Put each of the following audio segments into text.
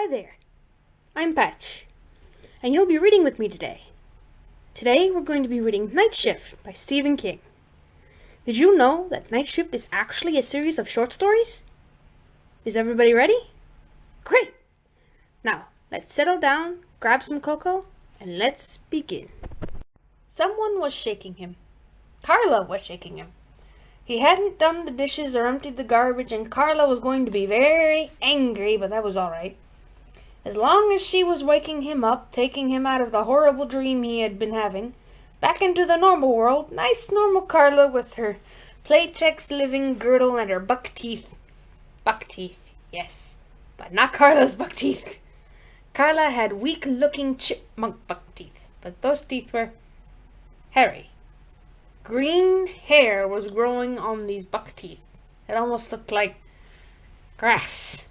Hi there, I'm Patch, and you'll be reading with me today. Today we're going to be reading Night Shift by Stephen King. Did you know that Night Shift is actually a series of short stories? Is everybody ready? Great! Now, let's settle down, grab some cocoa, and let's begin. Someone was shaking him. Carla was shaking him. He hadn't done the dishes or emptied the garbage, and Carla was going to be very angry, but that was all right. As long as she was waking him up, taking him out of the horrible dream he had been having, back into the normal world, nice normal Carla with her Playtex living girdle and her buck teeth. Buck teeth, yes, but not Carla's buck teeth. Carla had weak-looking chipmunk buck teeth, but those teeth were hairy. Green hair was growing on these buck teeth. It almost looked like grass.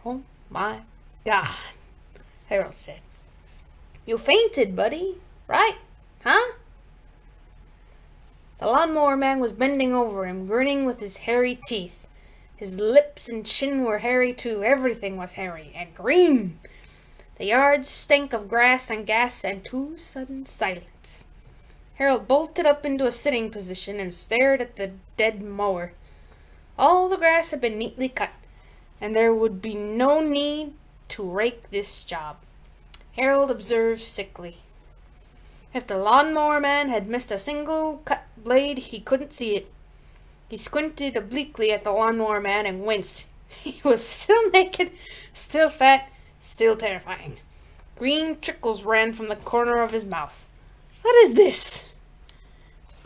Oh my God, Harold said. You fainted, buddy, right? Huh? The lawnmower man was bending over him, grinning with his hairy teeth. His lips and chin were hairy too. Everything was hairy and green. The yard stank of grass and gas and too sudden silence. Harold bolted up into a sitting position and stared at the dead mower. All the grass had been neatly cut, and there would be no need to rake this job. Harold observed sickly. If the lawnmower man had missed a single cut blade, he couldn't see it. He squinted obliquely at the lawnmower man and winced. He was still naked, still fat, still terrifying. Green trickles ran from the corner of his mouth. What is this?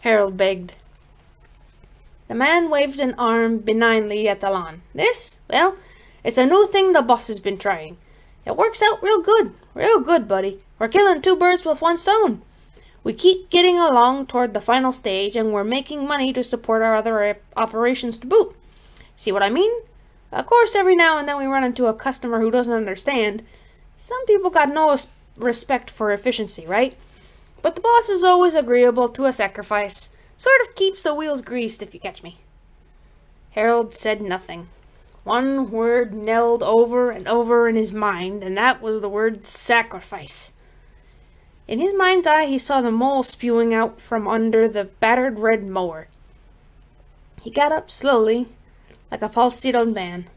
Harold begged. The man waved an arm benignly at the lawn. This? Well, it's a new thing the boss has been trying. It works out real good, buddy. We're killing two birds with one stone. We keep getting along toward the final stage, and we're making money to support our other operations to boot. See what I mean? Of course, every now and then we run into a customer who doesn't understand. Some people got no respect for efficiency, right? But the boss is always agreeable to a sacrifice. Sort of keeps the wheels greased, if you catch me. Harold said nothing. One word knelled over and over in his mind, and that was the word sacrifice. In his mind's eye, he saw the mole spewing out from under the battered red mower. He got up slowly, like a falsettoed man.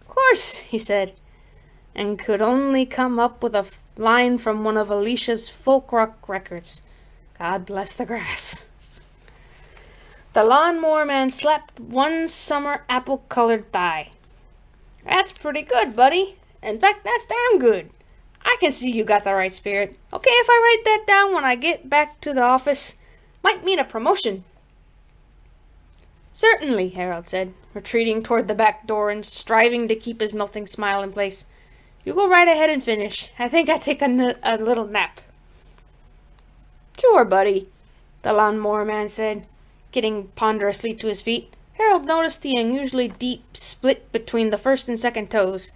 Of course, he said, and could only come up with a line from one of Alicia's folk rock records. God bless the grass. The lawnmower man slapped one summer apple-colored thigh. That's pretty good, buddy. In fact, that's damn good. I can see you got the right spirit. Okay, if I write that down when I get back to the office, might mean a promotion. Certainly, Harold said, retreating toward the back door and striving to keep his melting smile in place. You go right ahead and finish. I think I take a little nap. Sure, buddy, the lawnmower man said, getting ponderously to his feet. Harold noticed the unusually deep split between the first and second toes,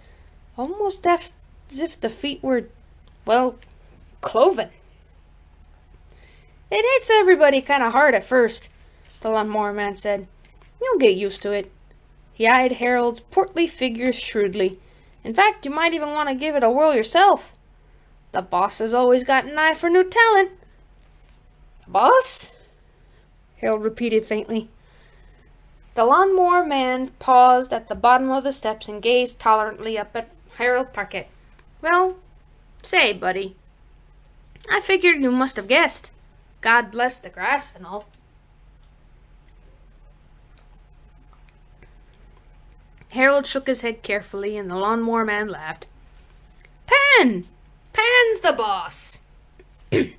almost as if the feet were, well, cloven. It hits everybody kind of hard at first, the lawnmower man said. You'll get used to it. He eyed Harold's portly figure shrewdly. In fact, you might even want to give it a whirl yourself. The boss has always got an eye for new talent. The boss? Harold repeated faintly. The lawnmower man paused at the bottom of the steps and gazed tolerantly up at Harold Parkett. Well, say, buddy, I figured you must have guessed. God bless the grass and all. Harold shook his head carefully, and the lawnmower man laughed. Pan! Pan's the boss! And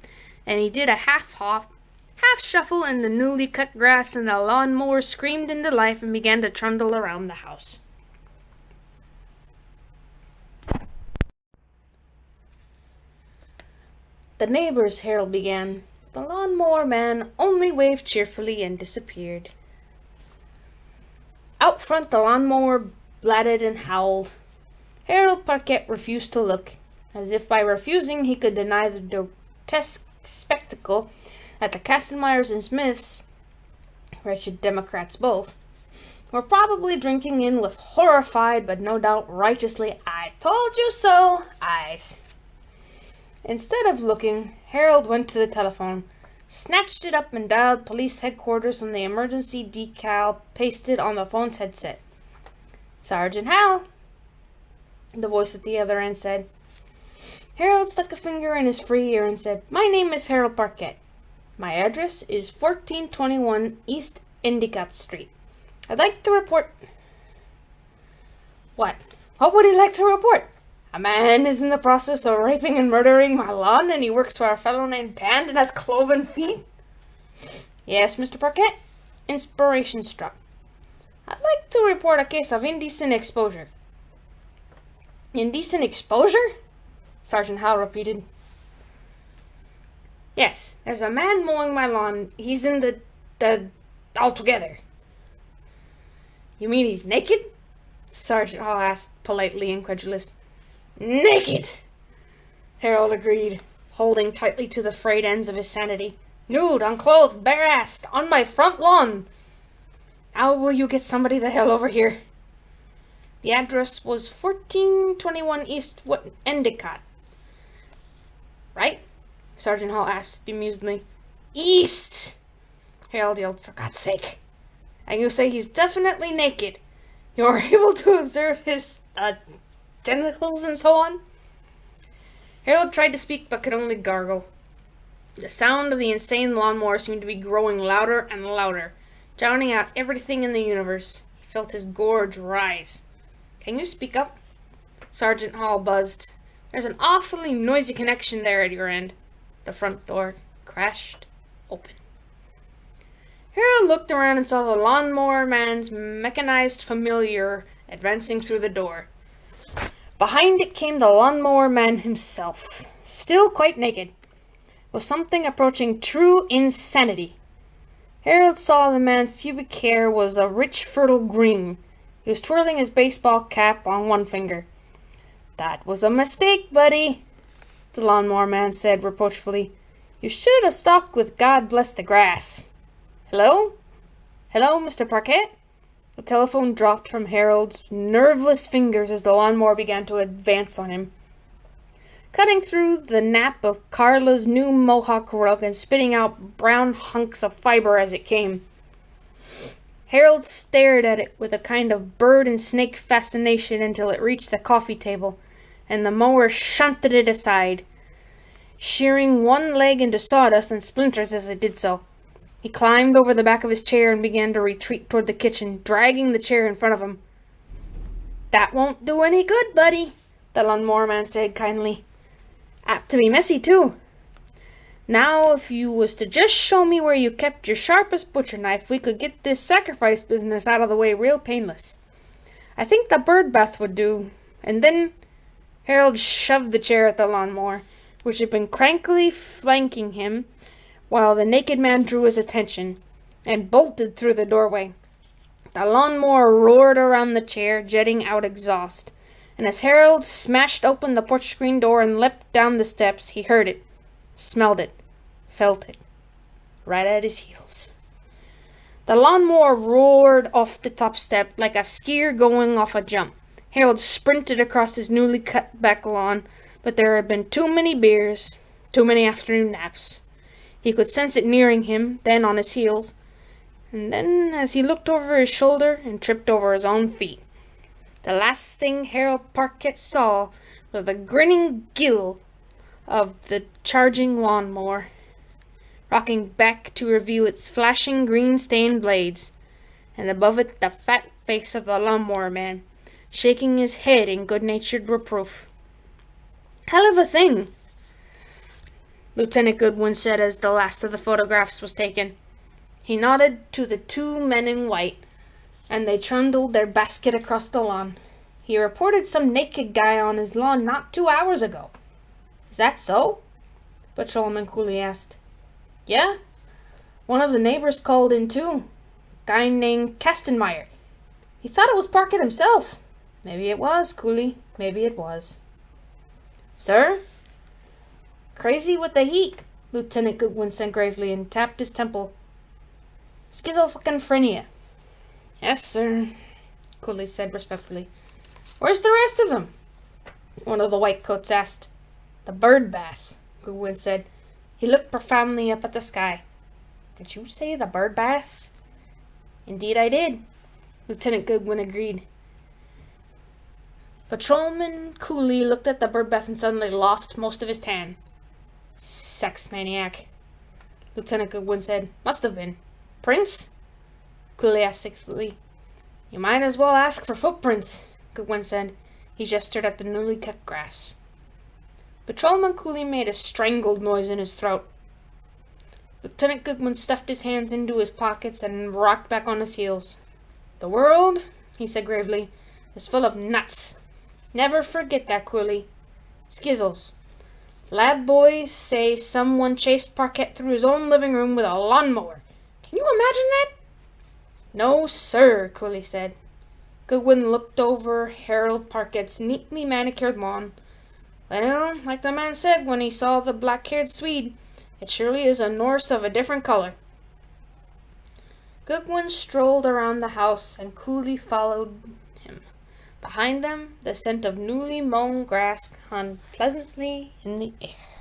he did a half-hop, half-shuffle in the newly cut grass, and the lawnmower screamed into life and began to trundle around the house. The neighbors, Harold began. The lawnmower man only waved cheerfully and disappeared. Out front, the lawnmower blatted and howled. Harold Parkett refused to look, as if by refusing he could deny the grotesque spectacle that the Kastenmeyers and Smiths, wretched Democrats both, were probably drinking in with horrified but no doubt righteously "I told you so" eyes. Instead of looking, Harold went to the telephone, snatched it up and dialed police headquarters on the emergency decal pasted on the phone's headset. "Sergeant Howe," the voice at the other end said. Harold stuck a finger in his free ear and said, "My name is Harold Parquet. My address is 1421 East Endicott Street. I'd like to report—" "What? What would he like to report?" "A man is in the process of raping and murdering my lawn, and he works for a fellow named Pand and has cloven feet." "Yes, Mr. Parquet." Inspiration struck. "I'd like to report a case of indecent exposure." "Indecent exposure?" Sergeant Howe repeated. "Yes, there's a man mowing my lawn. He's in the altogether." "You mean he's naked?" Sergeant Howe asked, politely incredulous. "Naked," Harold agreed, holding tightly to the frayed ends of his sanity. "Nude, unclothed, bare-assed, on my front lawn. Now will you get somebody the hell over here?" The address was 1421 East Endicott. "Right?" Sergeant Hall asked bemusedly. "East!" Harold yelled, "For God's sake. And you say he's definitely naked. You're able to observe his, genitals and so on?" Harold tried to speak but could only gargle. The sound of the insane lawnmower seemed to be growing louder and louder, drowning out everything in the universe. He felt his gorge rise. "Can you speak up?" Sergeant Hall buzzed. "There's an awfully noisy connection there at your end." The front door crashed open. Harold looked around and saw the lawnmower man's mechanized familiar advancing through the door. Behind it came the lawnmower man himself, still quite naked, with something approaching true insanity. Harold saw the man's pubic hair was a rich, fertile green. He was twirling his baseball cap on one finger. "That was a mistake, buddy," the lawnmower man said reproachfully. "You should have stuck with 'God bless the grass.' Hello? Hello, Mr. Parquet?" The telephone dropped from Harold's nerveless fingers as the lawnmower began to advance on him, cutting through the nap of Carla's new mohawk rug and spitting out brown hunks of fiber as it came. Harold stared at it with a kind of bird and snake fascination until it reached the coffee table, and the mower shunted it aside, shearing one leg into sawdust and splinters as it did so. He climbed over the back of his chair and began to retreat toward the kitchen, dragging the chair in front of him. "That won't do any good, buddy," the lawnmower man said kindly. "Apt to be messy, too. Now, if you was to just show me where you kept your sharpest butcher knife, we could get this sacrifice business out of the way real painless. I think the bird bath would do. And then—" Harold shoved the chair at the lawnmower, which had been crankily flanking him, while the naked man drew his attention, and bolted through the doorway. The lawnmower roared around the chair, jetting out exhaust, and as Harold smashed open the porch screen door and leapt down the steps, he heard it, smelled it, felt it, right at his heels. The lawnmower roared off the top step like a skier going off a jump. Harold sprinted across his newly cut back lawn, but there had been too many beers, too many afternoon naps. He could sense it nearing him, then on his heels, and then as he looked over his shoulder and tripped over his own feet. The last thing Harold Parquet saw was the grinning gill of the charging lawnmower, rocking back to reveal its flashing green-stained blades, and above it the fat face of the lawnmower man, shaking his head in good-natured reproof. "Hell of a thing," Lieutenant Goodwin said as the last of the photographs was taken. He nodded to the two men in white, and they trundled their basket across the lawn. "He reported some naked guy on his lawn not 2 hours ago." "Is that so?" Patrolman coolly asked. "Yeah. One of the neighbors called in too. Guy named Kastenmeyer. He thought it was Parquet himself." "Maybe it was, Cooley. Maybe it was." "Sir?" "Crazy with the heat," Lieutenant Goodwin said gravely and tapped his temple. "Schizophrenia." Yes, sir, Cooley said respectfully. Where's the rest of 'em? One of the white-coats asked. The bird bath, Goodwin said. He looked profoundly up at the sky. Did you say the bird bath? Indeed I did, Lieutenant Goodwin agreed. Patrolman Cooley looked at the bird bath and suddenly lost most of his tan. Sex maniac, Lieutenant Goodwin said. Must have been. Prints? Cooley asked thickly. You might as well ask for footprints, Goodwin said. He gestured at the newly cut grass. Patrolman Cooley made a strangled noise in his throat. Lieutenant Goodwin stuffed his hands into his pockets and rocked back on his heels. The world, he said gravely, is full of nuts. Never forget that, Cooley. Skizzles. Lab boys say someone chased Parquet through his own living room with a lawnmower. Can you imagine that? No, sir, Cooley said. Goodwin looked over Harold Parquet's neatly manicured lawn. Well, like the man said when he saw the black-haired Swede, it surely is a Norse of a different color. Goodwin strolled around the house, and Cooley followed him. Behind them, the scent of newly mown grass hung pleasantly in the air.